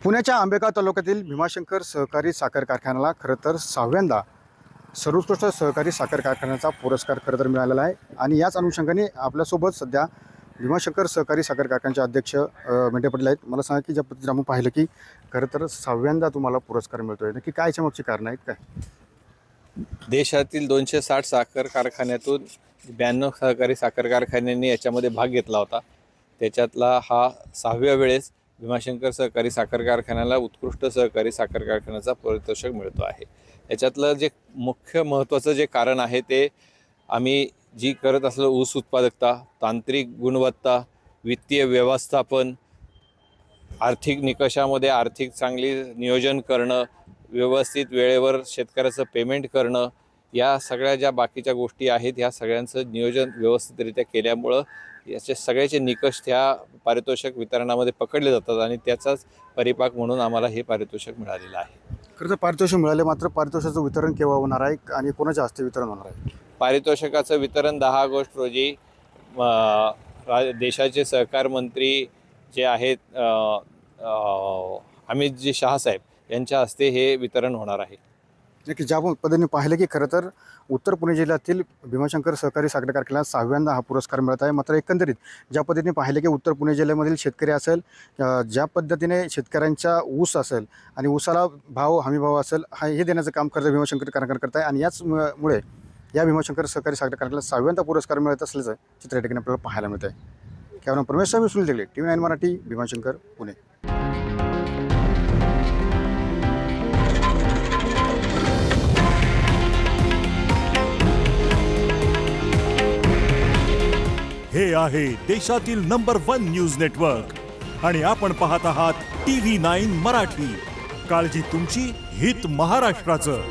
पुण्याच्या आंबेगाव तालुक्यातील भीमाशंकर सहकारी साखर कारखान्याला खरं तर 6व्यांदा सर्वोत्कृष्ट सहकारी साखर कारखान्याचा पुरस्कार खरं तर मिळालेला आहे। आणि याच अनुषंगाने आपल्यासोबत सध्या भीमाशंकर सहकारी साखर कारखान्याचे अध्यक्ष मेंढे पाटील आहेत। मला सांगा की ज्या पद्धतीने आपण पाहिलं की खरं तर 6व्यांदा तुम्हाला पुरस्कार मिळतोय, नक्की काय याच्यामागची कारण आहेत काय? देशातील 260 साखर कारखान्यातून 92 सहकारी साखर कारखान्यांनी याच्यामध्ये भाग घेतला होता। त्याच्यातला हा 6व्या वेळेस भीमाशंकर सहकारी साखर कारखान्याला उत्कृष्ट सहकारी साखर कारखान्याचा पारितोषिक मिळतो आहे। याच्यातलं जे मुख्य महत्त्वाचं जे कारण आहे ते आम्ही जी करत असलेलं ऊस उत्पादकता, तांत्रिक गुणवत्ता, वित्तीय व्यवस्थापन, आर्थिक निकषामध्ये आर्थिक चांगली नियोजन करणं, व्यवस्थित वेळेवर शेतकऱ्याचं पेमेंट करणं, या सगळ्या ज्या बाकीच्या गोष्टी आहेत ह्या सगळ्यांचं नियोजन व्यवस्थितरित्या केल्यामुळं याचे सगळ्याचे निकष त्या पारितोषिक वितरणामध्ये पकडले जातात आणि त्याचाच परिपाक म्हणून आम्हाला हे पारितोषिक मिळालेलं आहे। खरं तर पारितोषिक मिळाले, मात्र पारितोषिकाचं वितरण केव्हा होणार आहे आणि कोणाच्या हस्ते वितरण होणार आहे? पारितोषिकाचं वितरण 10 ऑगस्ट रोजी देशाचे सहकार मंत्री जे आहेत अमितजी शाह साहेब यांच्या हस्ते हे वितरण होणार आहे। नक्की ज्या पद्धतीने पाहिलं की खरं तर उत्तर पुणे जिल्ह्यातील भीमाशंकर सहकारी साखर कारखान्याला 6व्यांदा हा पुरस्कार मिळत आहे। मात्र एकंदरीत ज्या पद्धतीने पाहिलं की उत्तर पुणे जिल्ह्यामधील शेतकरी असेल, ज्या पद्धतीने शेतकऱ्यांचा ऊस असेल आणि ऊसाला हमीभाव असेल, हे देण्याचं काम करतं भीमाशंकर कारखाना करत आहे। आणि याचमुळे या भीमाशंकर सहकारी साखर कारखान्याला 6व्यांदा पुरस्कार मिळत असल्याचं चित्र या ठिकाणी आपल्याला पाहायला मिळत आहे। कॅमेरा परमेश स्वामी सुनील देगले, TV9 मराठी, भीमाशंकर, पुणे। हे आहे देशातील नंबर 1 न्यूज नेटवर्क आणि आपण पाहत आहात TV9 मराठी। काळजी तुमची, हित महाराष्ट्राचं।